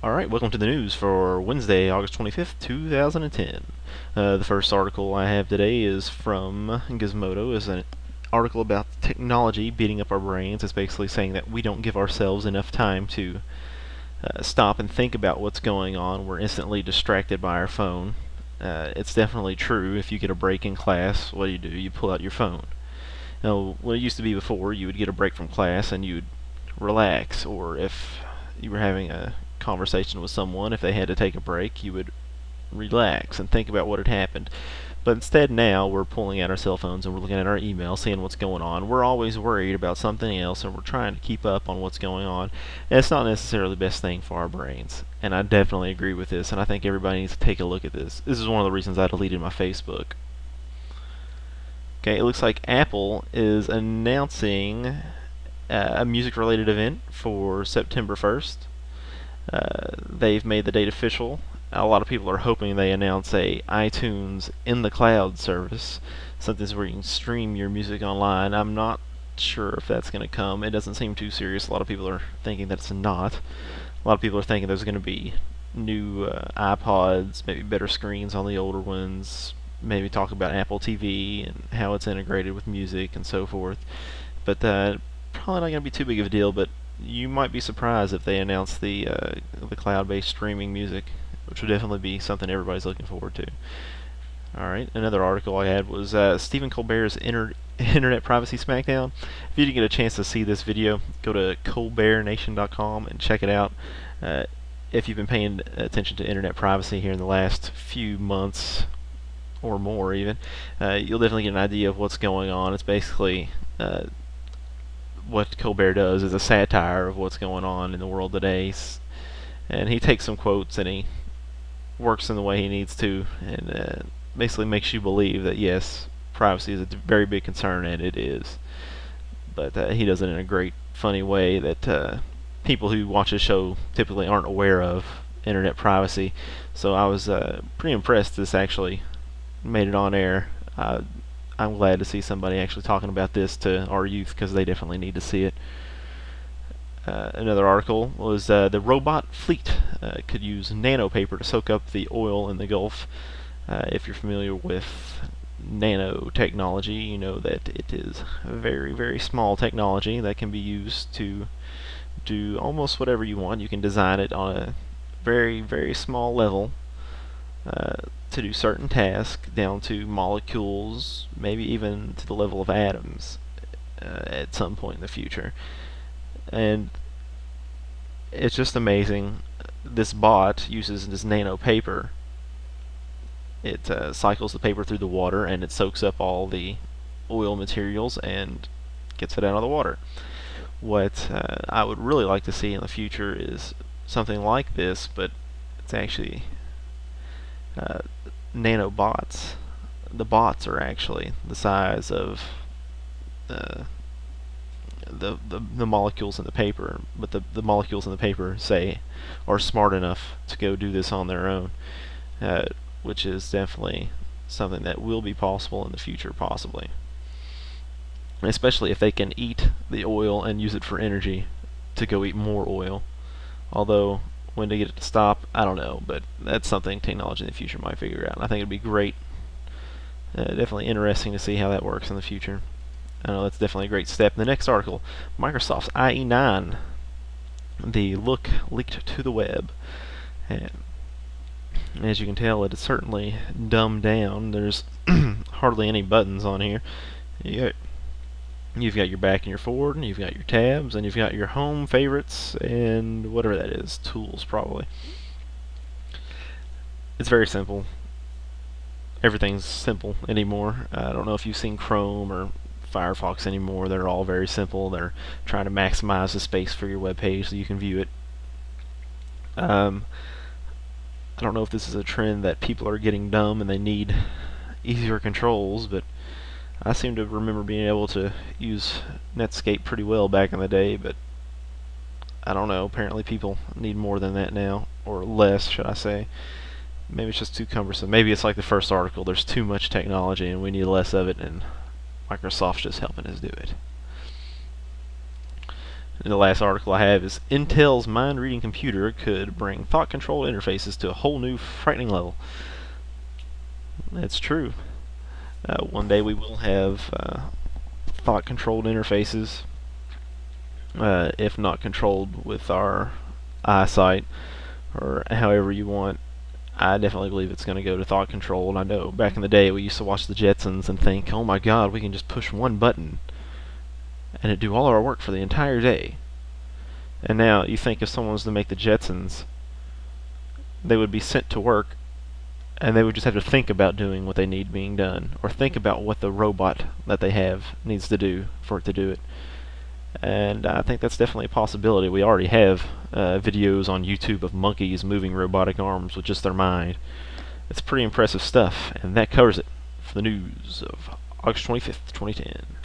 Alright, welcome to the news for Wednesday, August 25th, 2010. The first article I have today is from Gizmodo. It's an article about technology beating up our brains. It's basically saying that we don't give ourselves enough time to stop and think about what's going on. We're instantly distracted by our phone. It's definitely true. If you get a break in class, what do? You pull out your phone. Now, what it used to be before, you would get a break from class and you'd relax, or if you were having a conversation with someone, if they had to take a break, you would relax and think about what had happened. But instead now we're pulling out our cell phones and we're looking at our email, seeing what's going on. We're always worried about something else and we're trying to keep up on what's going on. And it's not necessarily the best thing for our brains. And I definitely agree with this, and I think everybody needs to take a look at this. This is one of the reasons I deleted my Facebook. Okay, it looks like Apple is announcing a music-related event for September 1st. They've made the date official. A lot of people are hoping they announce a iTunes in the cloud service, something where you can stream your music online. I'm not sure if that's going to come. It doesn't seem too serious. A lot of people are thinking that it's not. A lot of people are thinking there's going to be new iPods, maybe better screens on the older ones, maybe talk about Apple TV and how it's integrated with music and so forth. But probably not going to be too big of a deal, but you might be surprised if they announce the cloud-based streaming music, which would definitely be something everybody's looking forward to. Alright, another article I had was Stephen Colbert's Internet Privacy Smackdown. If you didn't get a chance to see this video, go to colbertnation.com and check it out. If you've been paying attention to internet privacy here in the last few months, or more even, you'll definitely get an idea of what's going on. It's basically what Colbert does is a satire of what's going on in the world today, and he takes some quotes and he works in the way he needs to, and basically makes you believe that yes, privacy is a very big concern, and it is. But he does it in a great, funny way that people who watch his show typically aren't aware of internet privacy. So I was pretty impressed this actually made it on air. I'm glad to see somebody actually talking about this to our youth, because they definitely need to see it. Another article was the robot fleet could use nanopaper to soak up the oil in the Gulf. If you're familiar with nanotechnology, you know that it is very, very small technology that can be used to do almost whatever you want. You can design it on a very, very small level to do certain tasks, down to molecules, maybe even to the level of atoms at some point in the future. And it's just amazing. This bot uses this nano paper. It cycles the paper through the water and it soaks up all the oil materials and gets it out of the water. What I would really like to see in the future is something like this, but it's actually nanobots. The bots are actually the size of the molecules in the paper, but the molecules in the paper, say, are smart enough to go do this on their own, which is definitely something that will be possible in the future, possibly. Especially if they can eat the oil and use it for energy to go eat more oil. Although, when to get it to stop, I don't know, but that's something technology in the future might figure out. I think it'd be great. Definitely interesting to see how that works in the future. I know that's definitely a great step. In the next article, Microsoft's IE9, the look leaked to the web. And as you can tell, it is certainly dumbed down. There's hardly any buttons on here. You've got your back and your forward, and you've got your tabs, and you've got your home, favorites, and whatever that is, tools probably. It's very simple. Everything's simple anymore. I don't know if you've seen Chrome or Firefox anymore. They're all very simple. They're trying to maximize the space for your web page so you can view it. I don't know if this is a trend that people are getting dumb and they need easier controls, but I seem to remember being able to use Netscape pretty well back in the day, but I don't know. Apparently people need more than that now, or less, should I say. Maybe it's just too cumbersome. Maybe it's like the first article. There's too much technology and we need less of it, and Microsoft's just helping us do it. And the last article I have is Intel's mind-reading computer could bring thought-controlled interfaces to a whole new frightening level. That's true. One day we will have thought-controlled interfaces, if not controlled with our eyesight or however you want. I definitely believe it's going to go to thought controlled. I know back in the day we used to watch the Jetsons and think, oh my god, we can just push one button and it'd do all our work for the entire day. And now you think if someone was to make the Jetsons, they would be sent to work and they would just have to think about doing what they need being done, or think about what the robot that they have needs to do for it to do it. And I think that's definitely a possibility. We already have videos on YouTube of monkeys moving robotic arms with just their mind. It's pretty impressive stuff, and that covers it for the news of August 25th, 2010.